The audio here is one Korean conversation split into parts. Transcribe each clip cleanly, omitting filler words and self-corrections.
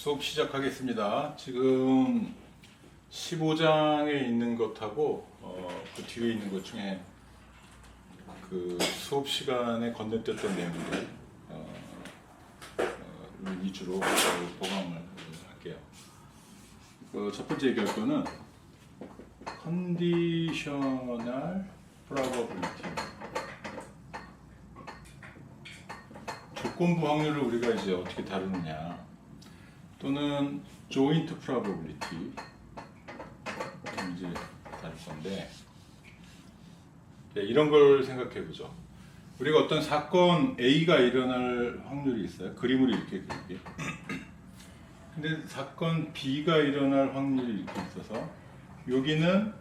수업 시작하겠습니다. 지금 15장에 있는 것하고 그 뒤에 있는 것 중에 그 수업 시간에 건넸던 내용들 위주로 보강을 할게요. 첫 번째 얘기할 거는 컨디셔널 프로버빌리티, 조건부 확률을 우리가 이제 어떻게 다루느냐, 또는 조인트 프로버빌리티 이제 다룰 건데, 이런 걸 생각해 보죠. 우리가 어떤 사건 A가 일어날 확률이 있어요. 그림으로 이렇게 그릴게요. 근데 사건 B가 일어날 확률이 이렇게 있어서 여기는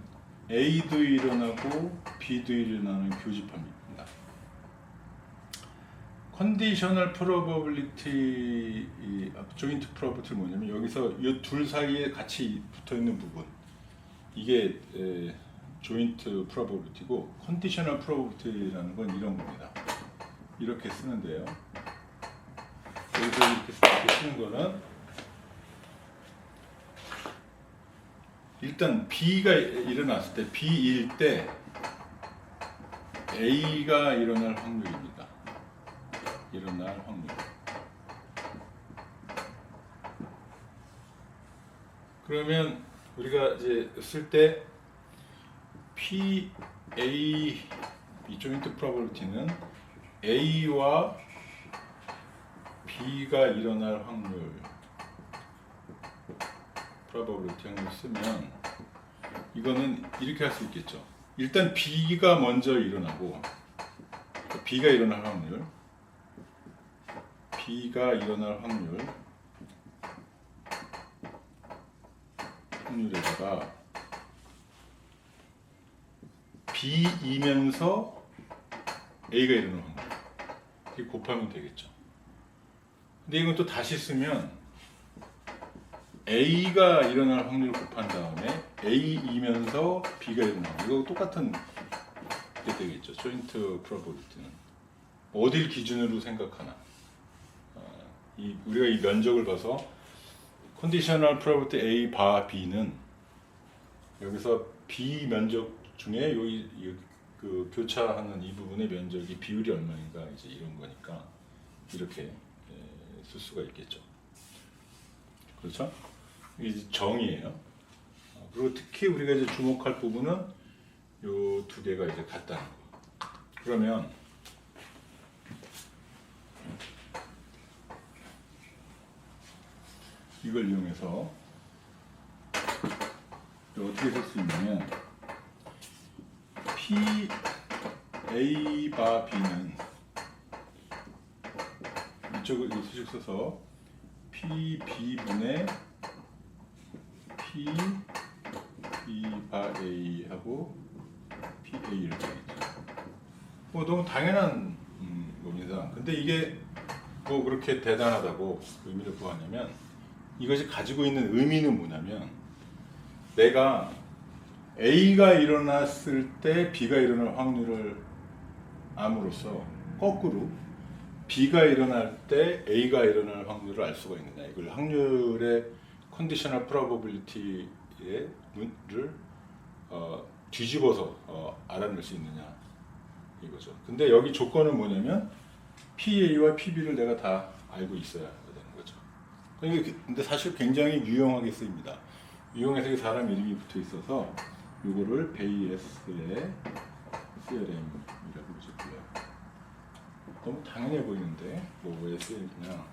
A도 일어나고 B도 일어나는 교집합입니다. 컨디셔널 프로버빌리티, 조인트 프로버빌리티는 뭐냐면 여기서 이 둘 사이에 같이 붙어 있는 부분, 이게 조인트 프로버빌리티고, 컨디셔널 프로버빌리티라는 건 이런 겁니다. 이렇게 쓰는데요. 여기서 이렇게 쓰는 거는 일단 B가 일어났을 때, B일 때 A가 일어날 확률입니다. 일어날 확률. 그러면 우리가 이제 쓸 때 PA, 이 조인트 프로버빌리티는 A와 B가 일어날 확률, 프로버빌리티 확률 쓰면 이거는 이렇게 할 수 있겠죠. 일단 B가 먼저 일어나고, B가 일어날 확률, B가 일어날 확률에다가 B이면서 A가 일어날 확률, 이렇게 곱하면 되겠죠. 근데 이건 또 다시 쓰면 A가 일어날 확률을 곱한 다음에 A이면서 B가 일어날 확률, 이거 똑같은 게 되겠죠. 조인트 프로버빌리티는 어딜 기준으로 생각하나. 우리가 이 면적을 봐서 컨디셔널 프로버빌리티 A 바 B는 여기서 B 면적 중에 여기 그 교차하는 이 부분의 면적이 비율이 얼마인가, 이제 이런 거니까 이렇게 쓸 수가 있겠죠. 그렇죠? 이게 정의예요. 그리고 특히 우리가 이제 주목할 부분은 요 두 개가 이제 같다는 거. 그러면 이걸 이용해서 어떻게 쓸 수 있냐면, P A 바 B는 이쪽을 이 수식 써서 P B 분의 P B 바 A 하고 P A 이렇게 되겠죠. 뭐 너무 당연한 겁니다. 근데 이게 뭐 그렇게 대단하다고 의미를 부하냐면, 이것이 가지고 있는 의미는 뭐냐면, 내가 A가 일어났을 때 B가 일어날 확률을 암으로써 거꾸로 B가 일어날 때 A가 일어날 확률을 알 수가 있느냐, 이걸 확률의 컨디셔널 프로버빌리티를 뒤집어서 알아낼 수 있느냐 이거죠. 근데 여기 조건은 뭐냐면 PA와 PB를 내가 다 알고 있어야 되는 거죠. 근데 사실 굉장히 유용하게 쓰입니다. 유용해서 사람 이름이 붙어 있어서 이거를 베이에스의 CRM이라고 부르셨고요. 너무 당연해 보이는데 왜 쓰이냐?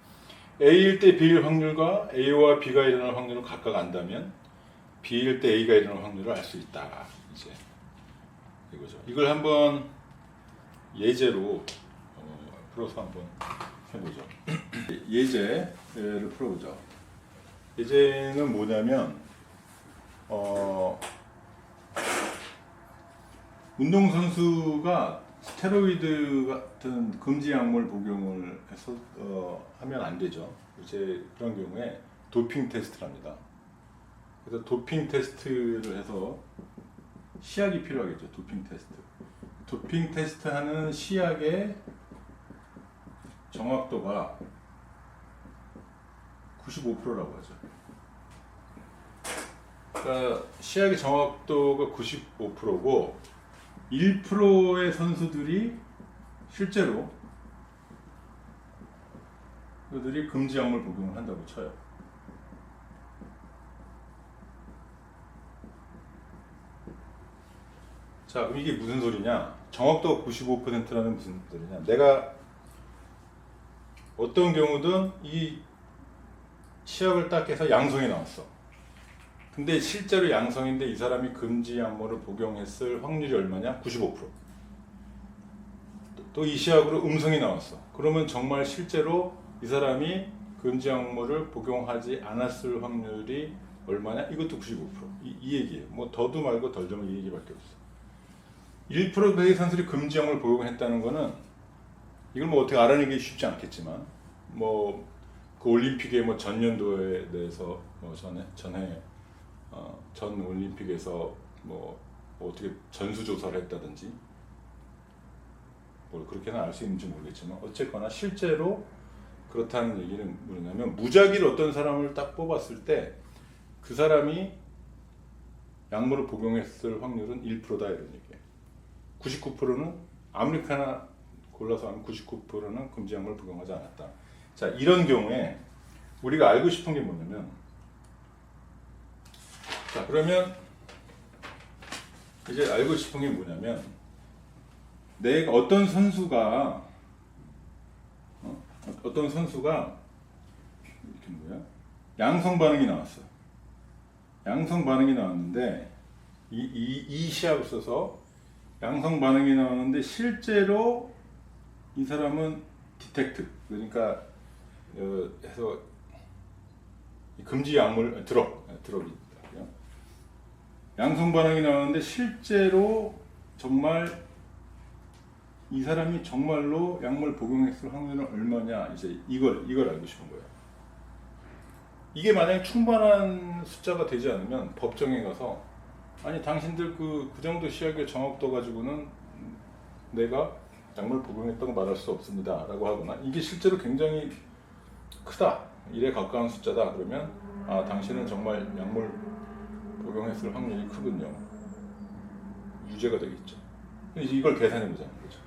A일 때 B일 확률과 A와 B가 일어날 확률을 각각 안다면 B일 때 A가 일어날 확률을 알 수 있다. 이제 이거죠. 이걸 한번 예제로 풀어서 한번 해보죠. 예제를 풀어보죠. 예제는 뭐냐면, 운동선수가 스테로이드 같은 금지 약물 복용을 해서 하면 안 되죠. 이제 그런 경우에 도핑 테스트를 합니다. 그래서 도핑 테스트를 해서 시약이 필요하겠죠. 도핑 테스트. 도핑 테스트 하는 시약의 정확도가 95%라고 하죠. 그러니까 시약의 정확도가 95%고 1%의 선수들이 실제로 그들이 금지 약물 복용을 한다고 쳐요. 자, 그럼 이게 무슨 소리냐? 정확도가 95%라는 무슨 소리냐? 내가 어떤 경우든 이 시약을 딱 해서 양성이 나왔어. 근데 실제로 양성인데 이 사람이 금지 약물을 복용했을 확률이 얼마냐? 95%. 또 이 시약으로 음성이 나왔어. 그러면 정말 실제로 이 사람이 금지 약물을 복용하지 않았을 확률이 얼마냐? 이것도 95%. 이 얘기예요. 뭐 더도 말고 덜도 말고 이 얘기밖에 없어. 1%의 선수들이 금지 약물을 복용했다는 거는 이걸 뭐 어떻게 알아내기 쉽지 않겠지만 뭐 그 올림픽의 뭐 전년도에 대해서 뭐 전에 전 올림픽에서 뭐 어떻게 전수조사를 했다든지 뭘 그렇게는 알 수 있는지 모르겠지만 어쨌거나 실제로 그렇다는 얘기는 뭐냐면 무작위로 어떤 사람을 딱 뽑았을 때 그 사람이 약물을 복용했을 확률은 1%다 이런 얘기예요. 99%는 아무리카나 골라서 하면 99%는 금지 약물을 복용하지 않았다. 자, 이런 경우에 우리가 알고 싶은 게 뭐냐면, 자, 그러면 이제 알고 싶은 게 뭐냐면, 내가 어떤 선수가 이렇게 뭐야? 양성 반응이 나왔어. 양성 반응이 나왔는데 이 시합을 써서 양성 반응이 나왔는데 실제로 이 사람은 디텍트, 그러니까 해서 금지 약물 드럭이 양성 반응이 나왔는데 실제로 정말 이 사람이 정말로 약물 복용했을 확률은 얼마냐, 이제 이걸 알고 싶은 거예요. 이게 만약에 충분한 숫자가 되지 않으면 법정에 가서 아니 당신들 그 정도 시약의 정확도 가지고는 내가 약물 복용했다고 말할 수 없습니다 라고 하거나 이게 실제로 굉장히 크다, 1에 가까운 숫자다 그러면 아 당신은 정말 약물 복용했을 확률이 크군요, 유죄가 되겠죠. 이걸 계산해 보자는 거죠.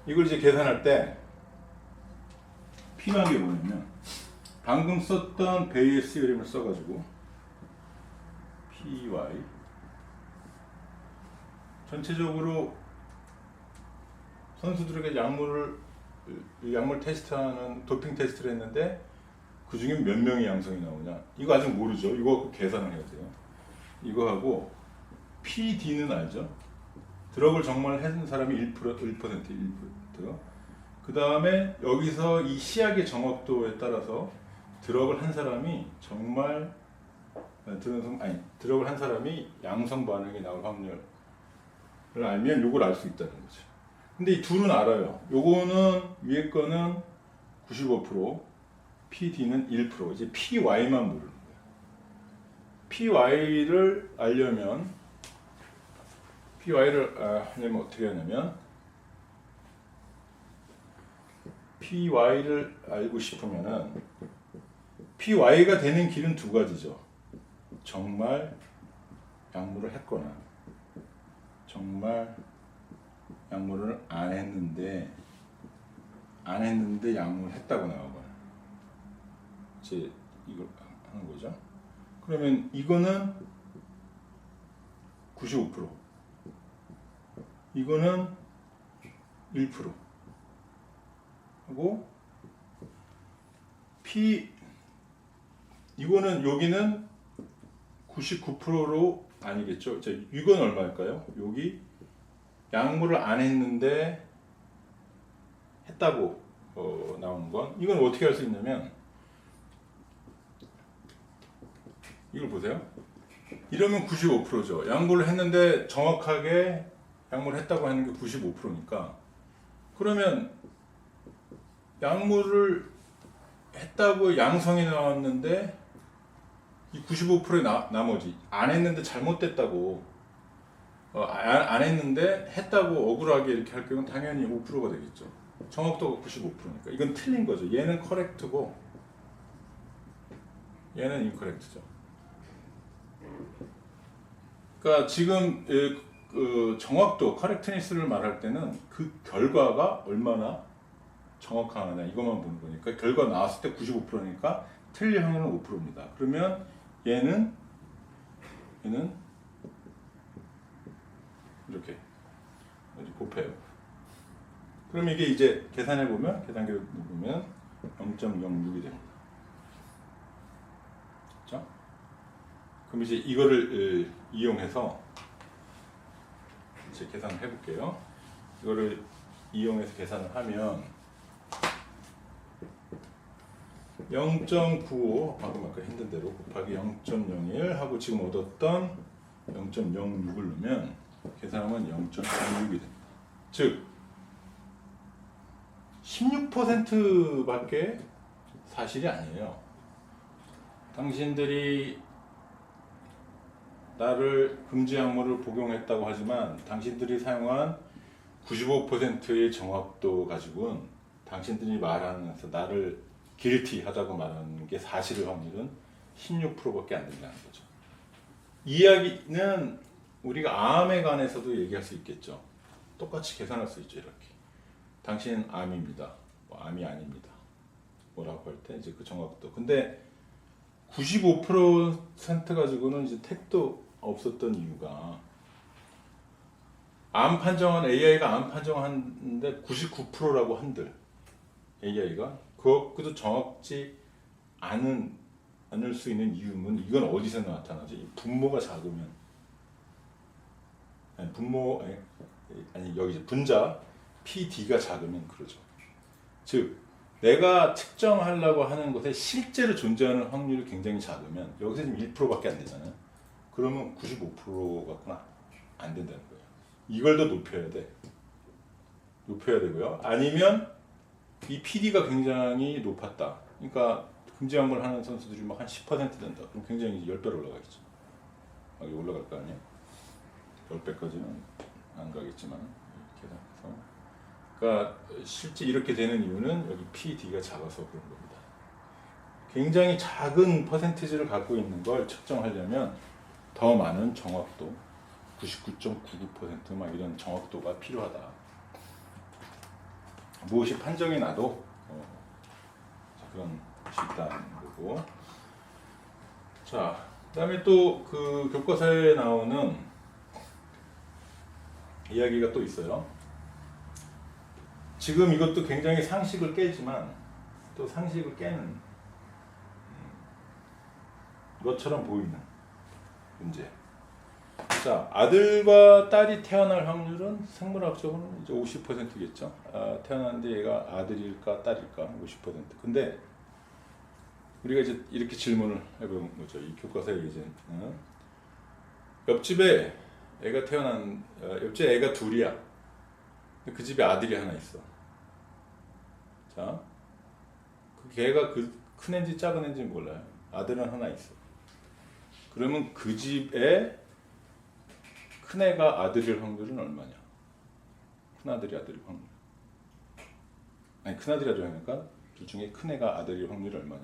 이걸 이제 계산할 때 필요한 게 뭐냐면 방금 썼던 베이에스 그림을 써가지고 PY 전체적으로 선수들에게 약물 테스트하는 도핑 테스트를 했는데 그 중에 몇 명이 양성이 나오냐, 이거 아직 모르죠. 이거 갖고 계산을 해야 돼요. 이거 하고 PD는 알죠. 드럭을 정말 했는 사람이 1%. 그 다음에 여기서 이 시약의 정확도에 따라서 드럭을 한 사람이 정말 드럭을 한 사람이 양성 반응이 나올 확률을 알면 요걸 알 수 있다는 거죠. 근데 이 둘은 알아요. 요거는 위에 거는 95%, PD는 1%. 이제 PY만 모르는 거예요. PY를 알려면 하려면 어떻게 하냐면 PY를 알고 싶으면은 PY가 되는 길은 두 가지죠. 정말 약물을 했거나 정말 약물을 안 했는데 약물을 했다고 나오거나 이제 이걸 하는 거죠. 그러면 이거는 95%, 이거는 1% 하고 이거는 여기는 99%로 아니겠죠. 자, 이건 얼마일까요? 여기 약물을 안 했는데 했다고 나오는 건 이건 어떻게 할 수 있냐면 이걸 보세요. 이러면 95%죠. 약물을 했는데 정확하게 약물을 했다고 하는 게 95%니까 그러면 약물을 했다고 양성이 나왔는데 이 95%의 나머지 안 했는데 잘못됐다고 안 했는데 했다고 억울하게 이렇게 할 경우는 당연히 5%가 되겠죠. 정확도가 95%니까 이건 틀린 거죠. 얘는 커렉트고 얘는 incorrect죠. 그러니까 지금 그 정확도, correctness를 말할 때는 그 결과가 얼마나 정확하냐 이것만 보는 거니까 결과 나왔을 때 95%니까 틀릴 확률은 5%입니다. 그러면 얘는 이렇게 곱해요. 그럼 이게 이제 계산해 보면 계산기를 보면 0.06이 됩니다. 그렇죠? 그럼 이제 이거를 이용해서 이제 계산을 해볼게요. 이거를 이용해서 계산을 하면 0.95 방금 아까 힘든 대로 곱하기 0.01 하고 지금 얻었던 0.06을 넣으면 계산하면 0.06이 됩니다. 즉 16%밖에 사실이 아니에요. 당신들이 나를 금지 약물을 복용했다고 하지만 당신들이 사용한 95%의 정확도 가지고는 당신들이 말하면서 나를 guilty 하다고 말하는 게 사실의 확률은 16%밖에 안 된다는 거죠. 이 이야기는 우리가 암에 관해서도 얘기할 수 있겠죠. 똑같이 계산할 수 있죠. 이렇게 당신은 암입니다. 뭐 암이 아닙니다. 뭐라고 할 때 이제 그 정확도. 근데 95% 가지고는 이제 택도 없었던 이유가 암 판정한 AI가 암 판정하는데 99%라고 한들 AI가 그것도 정확지 않을 수 있는 이유는 이건 어디서 나타나지? 분모가 작으면 아니 여기 분자 PD가 작으면 그러죠. 즉 내가 측정하려고 하는 것에 실제로 존재하는 확률이 굉장히 작으면 여기서 지금 1%밖에 안 되잖아요. 그러면 95%갖고는 안 된다는 거예요. 이걸 더 높여야 돼. 높여야 되고요. 아니면 이 PD가 굉장히 높았다. 그러니까 금지 약물 하는 선수들이 막 한 10% 된다. 그럼 굉장히 10배로 올라가겠죠. 여기 올라갈 거 아니에요? 10배까지는 안 가겠지만 이렇게 해서. 그러니까 실제 이렇게 되는 이유는 여기 PD가 작아서 그런 겁니다. 굉장히 작은 퍼센티지를 갖고 있는 걸 측정하려면 더 많은 정확도, 99.99%막 이런 정확도가 필요하다. 무엇이 판정이 나도 그런 것이 있다는 거고. 자, 그다음에 또 그 교과서에 나오는 이야기가 또 있어요. 지금 이것도 굉장히 상식을 깨지만 또 상식을 깨는 것처럼 보이는 문제. 자, 아들과 딸이 태어날 확률은 생물학적으로는 이제 50%겠죠. 태어났는데 얘가 아들일까 딸일까 50%. 근데 우리가 이제 이렇게 질문을 해본 거죠. 이 교과서에 이제 옆집에 애가 옆집에 애가 둘이야. 그 집에 아들이 하나 있어. 자, 그 걔가 큰 애인지 작은 애인지 몰라요. 아들은 하나 있어. 그러면 그 집에 큰 애가 아들일 확률은 얼마냐? 큰 아들이 아들일 확률. 아니 큰 아들이 아들일 확률이니까 둘 중에 큰 애가 아들일 확률이 얼마냐?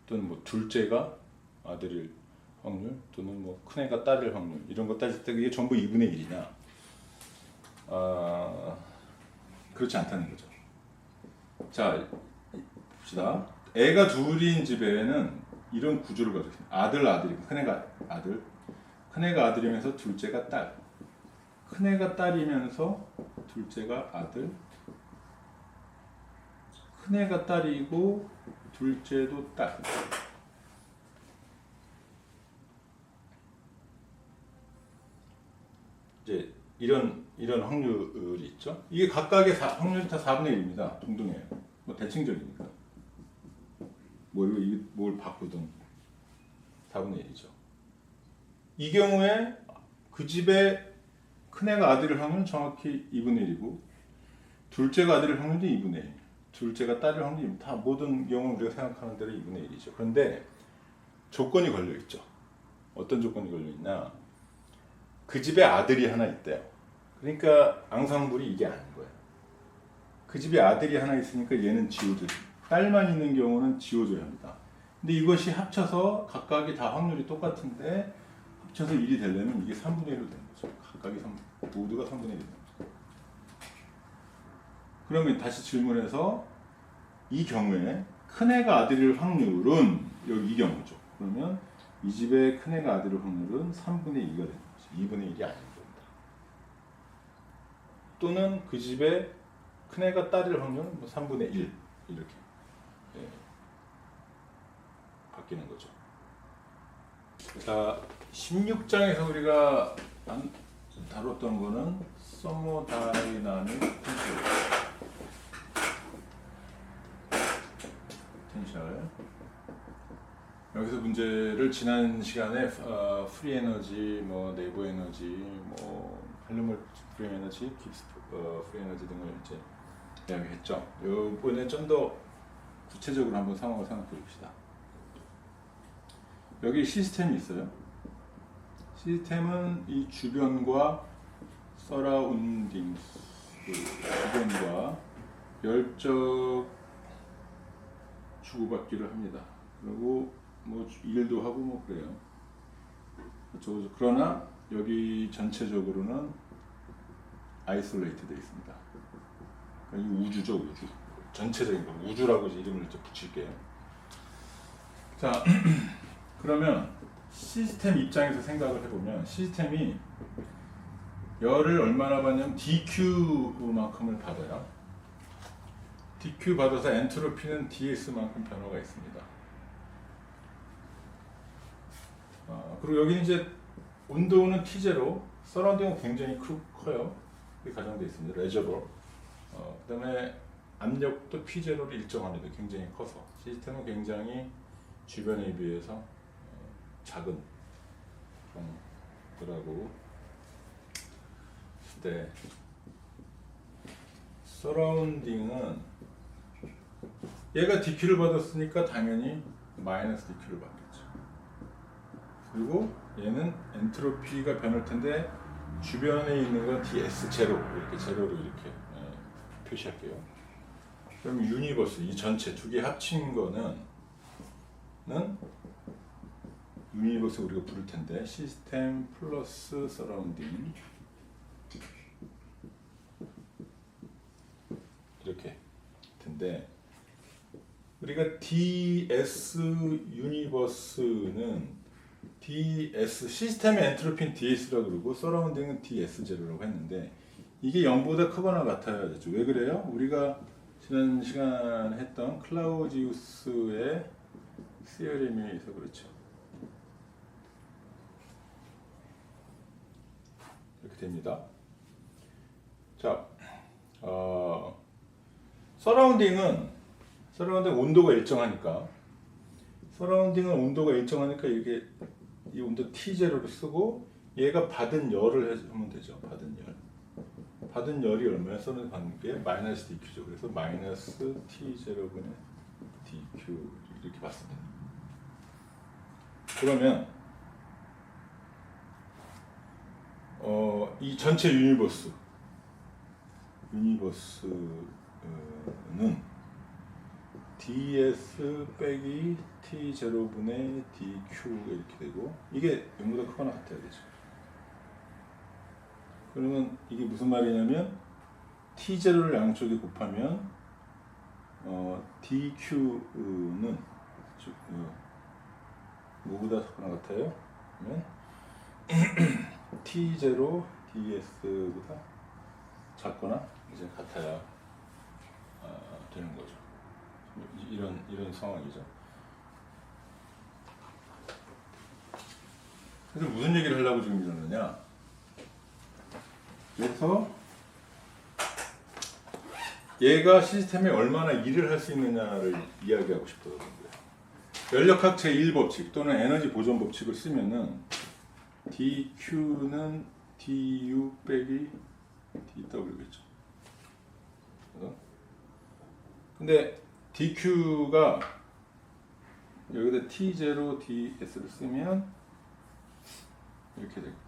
또는 뭐 둘째가 아들일 확률, 또는 뭐 큰 애가 딸일 확률 이런 거 따질 때 이게 전부 2분의 1이냐? 그렇지 않다는 거죠. 자, 봅시다. 애가 둘인 집에는 이런 구조를 가지고 있습니다. 아들이고 큰애가 아들, 큰애가 아들이면서 둘째가 딸, 큰애가 딸이면서 둘째가 아들, 큰애가 딸이고 둘째도 딸. 이제 이런 확률이 있죠. 이게 각각의 확률이 다 4분의 1입니다. 동등해요. 뭐 대칭적이니까. 뭘 바꾸든 4분의 1이죠. 이 경우에 그 집에 큰애가 아들일 확률은 정확히 2분의 1이고 둘째가 아들일 확률도 2분의 1. 둘째가 딸일 확률이 다 모든 경우 우리가 생각하는 대로 2분의 1이죠. 그런데 조건이 걸려 있죠. 어떤 조건이 걸려 있나? 그 집에 아들이 하나 있대요. 그러니까 앙상블이 이게 아닌 거예요. 그 집에 아들이 하나 있으니까 얘는 지워줘요. 딸만 있는 경우는 지워줘야 합니다. 근데 이것이 합쳐서 각각이 다 확률이 똑같은데 합쳐서 1이 되려면 이게 3분의 1로 되는 거죠. 각각이 모두가 3분의 1이 되는 거죠. 그러면 다시 질문해서 이 경우에 큰애가 아들일 확률은 여기 이 경우죠. 그러면 이 집의 큰애가 아들일 확률은 3분의 2가 되는 거죠. 2분의 1이 아닌 겁니다. 또는 그 집의 큰애가 딸일 확률은 뭐 3분의 1 이렇게 예, 바뀌는 거죠. 자, 16장에서 우리가 다뤘던 거는 서모다이나믹 포텐셜. 여기서 문제를 지난 시간에 프리 에너지, 뭐 내부 에너지, 뭐 할로멀 프리 에너지, 깁스 프리 에너지 등을 이제 이야기했죠. 이번에 좀 더 구체적으로 한번 상황을 생각해 봅시다. 여기 시스템이 있어요. 시스템은 이 주변과 서라운딩, 주변과 열적 주고받기를 합니다. 그리고 뭐 일도 하고 뭐 그래요. 그러나 여기 전체적으로는 아이솔레이트 되어 있습니다. 이 우주죠, 우주. 전체적인 거. 우주라고 이름을 이제 붙일게요. 자, 그러면 시스템 입장에서 생각을 해보면 시스템이 열을 얼마나 받냐면 dQ만큼을 받아요. dQ 받아서 엔트로피는 ds만큼 변화가 있습니다. 그리고 여기는 이제 온도는 T0, 서라운딩은 굉장히 커요. 그게 가정되어 있습니다. 레저버. 그 다음에 압력도 P0를 일정합니다. 굉장히 커서. 시스템은 굉장히 주변에 비해서 작은 거라고. 네. 서라운딩은 얘가 dQ를 받았으니까 당연히 마이너스 dQ를 받겠죠. 그리고 얘는 엔트로피가 변할 텐데 주변에 있는 건 ds 제로, 이렇게 제로로 이렇게 표시할게요. 그럼 유니버스, 이 전체 두 개 합친 거는 유니버스 우리가 부를 텐데 시스템 플러스 서라운딩 이렇게 텐데 우리가 ds 유니버스는 ds 시스템의 엔트로피는 ds라고 그러고 서라운딩은 ds 제로라고 했는데 이게 0보다 크거나 같아야 되죠. 왜 그래요? 우리가 지난 시간에 했던 클라우지우스의 시어림에 의해서 그렇죠. 이렇게 됩니다. 자, 서라운딩은 온도가 일정하니까 이게 이 온도 T0를 쓰고 얘가 받은 열을 하면 되죠. 받은 열이 얼마나 서는 받는 게 마이너스 dQ죠. 그래서 마이너스 T0분의 dQ 이렇게 봤습니다. 그러면 이 전체 유니버스는 ds 빼기 T0분의 dQ 이렇게 되고 이게 0보다 크거나 같아야 되죠. 그러면 이게 무슨 말이냐면 T0를 양쪽에 곱하면 dQ는 뭐보다 크거나 같아요? 그러면 T0 ds보다 작거나 이제 같아야 되는 거죠. 이런 상황이죠. 그래서 무슨 얘기를 하려고 지금 이러느냐? 그래서 얘가 시스템에 얼마나 일을 할 수 있느냐를 이야기하고 싶어서 그런 거예요. 연력학 제1법칙 또는 에너지 보존 법칙을 쓰면은 dQ는 du 빼기 dW겠죠. 근데 dQ가 여기다 T0 ds를 쓰면 이렇게 되고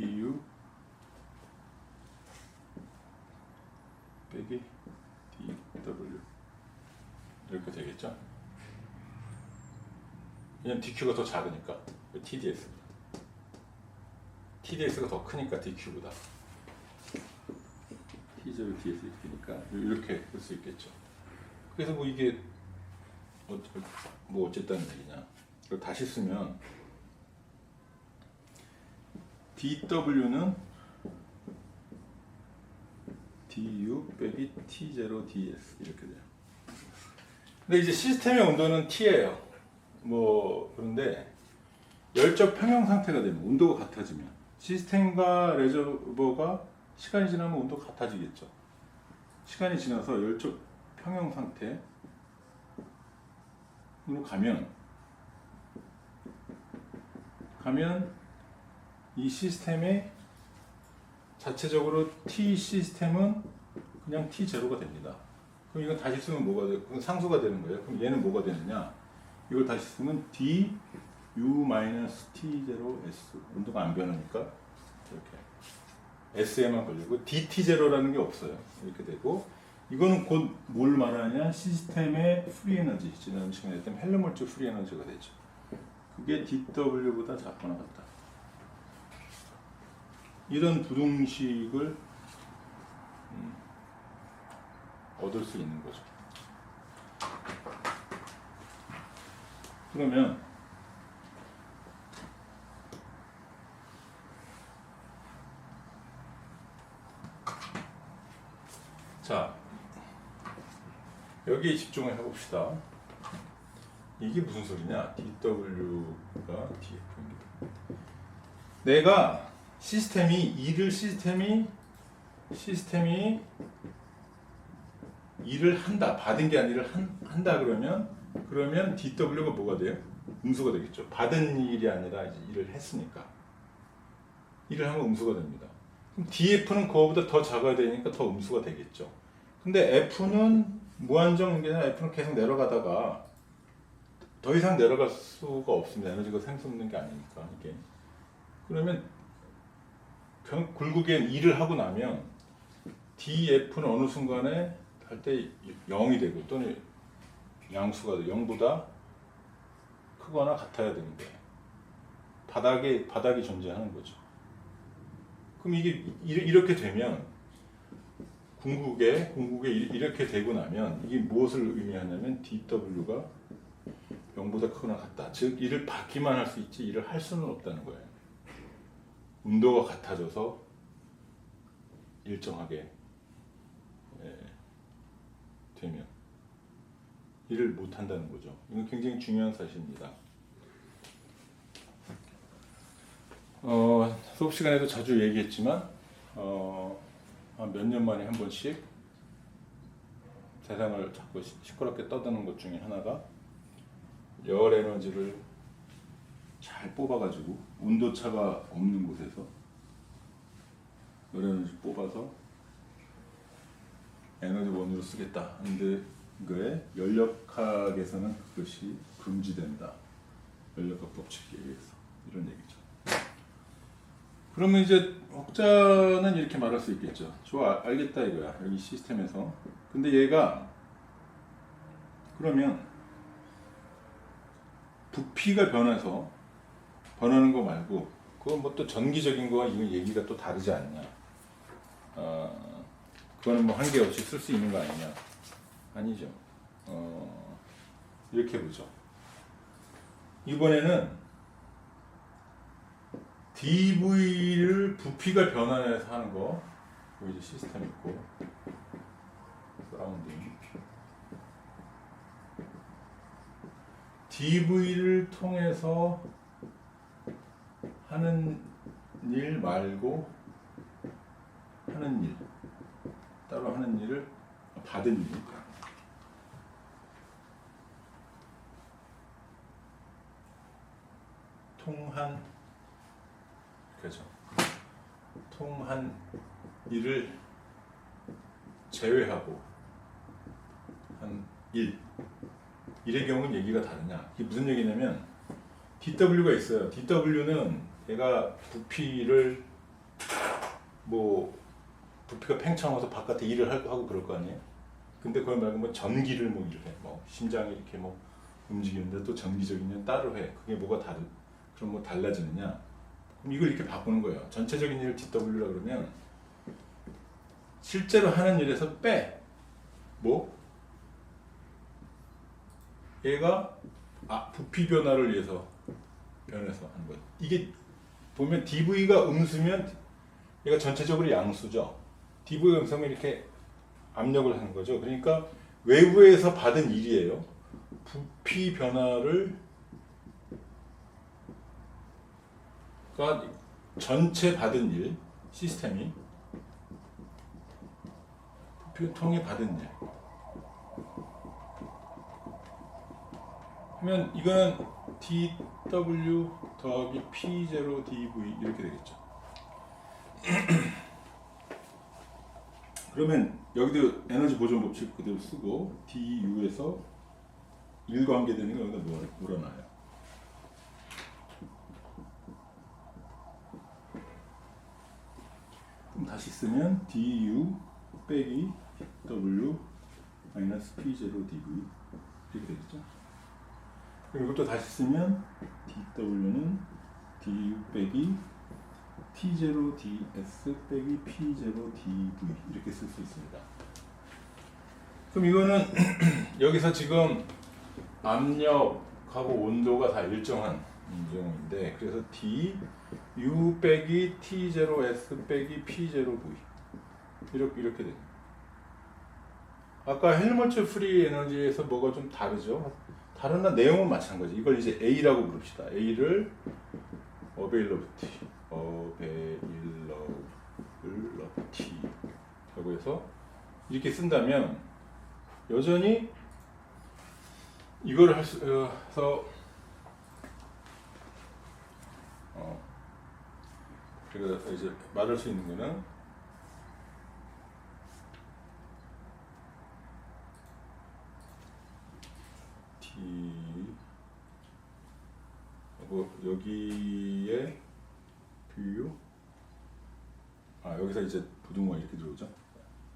du 빼기 dw 이렇게 되겠죠? 왜냐면 dq가 더 작으니까 TDS가 더 크니까 dq보다 T0 ds 이렇게니까 이렇게 볼 수 있겠죠. 그래서 뭐 이게 뭐 어쨌다는 얘기냐. 이걸 다시 쓰면 dw는 du 빼기 T0 ds 이렇게 돼요. 근데 이제 시스템의 온도는 T예요. 뭐 그런데 열적 평형 상태가 되면 온도가 같아지면 시스템과 레저버가 시간이 지나면 온도가 같아지겠죠. 시간이 지나서 열적 평형 상태로 가면 이 시스템의 자체적으로 T 시스템은 그냥 T0가 됩니다. 그럼 이건 다시 쓰면 뭐가 돼요? 그건 상수가 되는 거예요. 그럼 얘는 뭐가 되느냐? 이걸 다시 쓰면 du-T0s 온도가 안 변하니까 이렇게 S에만 걸리고 DT0라는 게 없어요. 이렇게 되고 이거는 곧 뭘 말하냐? 시스템의 프리 에너지, 지난 시간에 했던 헬름홀츠 프리 에너지가 되죠. 그게 dW보다 작거나 같다. 이런 부등식을 얻을 수 있는 거죠. 그러면 자, 여기에 집중을 해봅시다. 이게 무슨 소리냐? dW가 dF입니다. 내가 시스템이 일을 한다. 받은 게 아니라 한다 그러면 dW가 뭐가 돼요? 음수가 되겠죠. 받은 일이 아니라 이제 일을 했으니까. 일을 하면 음수가 됩니다. 그럼 dF는 그거보다 더 작아야 되니까 더 음수가 되겠죠. 근데 F는 무한정 게 아니라 F는 계속 내려가다가 더 이상 내려갈 수가 없습니다. 에너지가 샘솟는 게 아니니까 이게. 그러면 결국엔 일을 하고 나면 dF는 어느 순간에 할 때 0이 되고 또는 양수가 0보다 크거나 같아야 되는 거예요. 바닥이 존재하는 거죠. 그럼 이게 이렇게 되면 궁극에 이렇게 되고 나면 이게 무엇을 의미하냐면 dW가 0보다 크거나 같다. 즉 일을 받기만 할 수 있지 일을 할 수는 없다는 거예요. 온도가 같아져서 일정하게 되면 일을 못 한다는 거죠. 이건 굉장히 중요한 사실입니다. 수업 시간에도 자주 얘기했지만 몇 년 만에 한 번씩 세상을 자꾸 시끄럽게 떠드는 것 중에 하나가 열 에너지를 잘 뽑아가지고 온도차가 없는 곳에서 열 에너지 뽑아서 에너지 원으로 쓰겠다. 근데 그거에 연력학에서는 그것이 금지된다. 연력학 법칙에 의해서 이런 얘기죠. 그러면 이제 혹자는 이렇게 말할 수 있겠죠. 좋아, 알겠다 이거야. 여기 시스템에서. 근데 얘가 그러면 부피가 변하는 거 말고 그건 뭐 또 전기적인 거와 이건 얘기가 또 다르지 않냐. 그거는 뭐 한계 없이 쓸 수 있는 거 아니냐. 아니죠. 이렇게 보죠. 이번에는 dV를 부피가 변환해서 하는 거 보이죠? 시스템 있고 서라운딩 dV를 통해서 하는 일 말고 하는 일 따로 하는 일을 받은 일 통한 일을 제외하고 한 일의 경우는 얘기가 다르냐. 이게 무슨 얘기냐면 dW가 있어요. dW는 얘가 부피를 뭐 부피가 팽창해서 바깥에 일을 하고 그럴 거 아니에요? 근데 그걸 말고 뭐 전기를 뭐 일을 해. 뭐 심장이 이렇게 뭐 움직이는데 또 전기적인 일 따로 해. 그게 뭐가 그럼 뭐 달라지느냐? 그럼 이걸 이렇게 바꾸는 거예요. 전체적인 일을 DW라 그러면 실제로 하는 일에서 빼. 뭐? 얘가 부피 변화를 위해서 변해서 하는 거예요. 이게 보면 DV가 음수면 얘가 전체적으로 양수죠. DV가 음수면 이렇게 압력을 하는 거죠. 그러니까 외부에서 받은 일이에요. 부피 변화를 그러니까 전체 받은 일, 시스템이 부피를 통해 받은 일. 그러면 이거는 dw 더하기 p0 dv 이렇게 되겠죠. 그러면 여기도 에너지 보존 법칙 그대로 쓰고 du에서 일관계되는 거 여기다 몰아놔요. 그럼 다시 쓰면 du 빼기 w 마이너스 p0 dv 이렇게 되겠죠. 그럼 이것도 다시 쓰면 dw는 du 빼기 t0 ds 빼기 p0 dv 이렇게 쓸 수 있습니다. 그럼 이거는 여기서 지금 압력하고 온도가 다 일정한 경우인데 그래서 du 빼기 t0s 빼기 p0v 이렇게 됩니다. 아까 헬머츠 프리 에너지에서 뭐가 좀 다르죠? 다른 내용은 마찬가지. 이걸 이제 A라고 부릅시다. A를 availability 라고 해서 이렇게 쓴다면 여전히 이걸 해서 제가 이제 말할 수 있는 거는 여기에 비유 여기서 이제 부등호가 이렇게 들어오죠.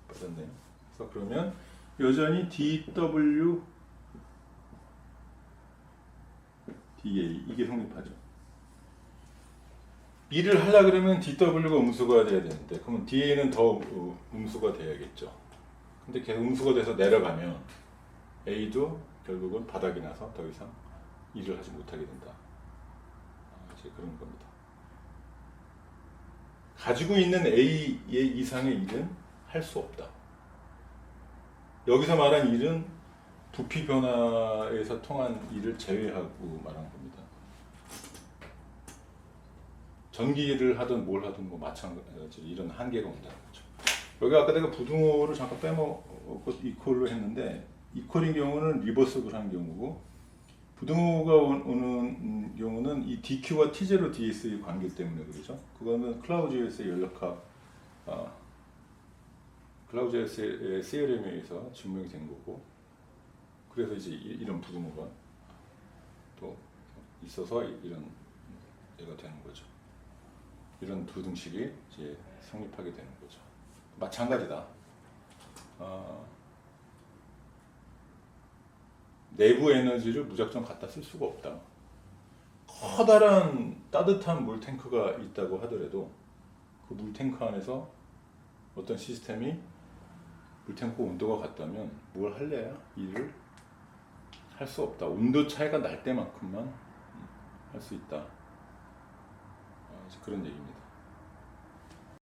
맞았네요. 그래서 그러면 여전히 dw da 이게 성립하죠. 일을 하려 그러면 dw가 음수가 돼야 되는데 그러면 da는 더 음수가 돼야겠죠. 근데 계속 음수가 돼서 내려가면 a도 결국은 바닥이 나서 더 이상 일을 하지 못하게 된다. 이제 그런 겁니다. 가지고 있는 A 이상의 일은 할 수 없다. 여기서 말한 일은 부피 변화에서 통한 일을 제외하고 말한 겁니다. 전기를 하든 뭘 하든 뭐 마찬가지 이런 한계가 온다는 거죠. 여기 아까 내가 부등호를 잠깐 빼먹고 이퀄로 했는데 이퀄인 경우는 리버스블 한 경우고 부등호가 오는 경우는 이 dq와 t0 ds의 관계 때문에 그러죠. 그거는 클라우지우스의 연력학, 클라우지우스의 시어렘에 의해서 증명이 된 거고, 그래서 이제 이런 부등호가 또 있어서 이런 얘가 되는 거죠. 이런 부등식이 이제 성립하게 되는 거죠. 마찬가지다. 내부 에너지를 무작정 갖다 쓸 수가 없다. 커다란 따뜻한 물탱크가 있다고 하더라도 그 물탱크 안에서 어떤 시스템이 물탱크 온도가 같다면 뭘 할래야 일을 할 수 없다. 온도 차이가 날 때만큼만 할 수 있다. 그런 얘기입니다.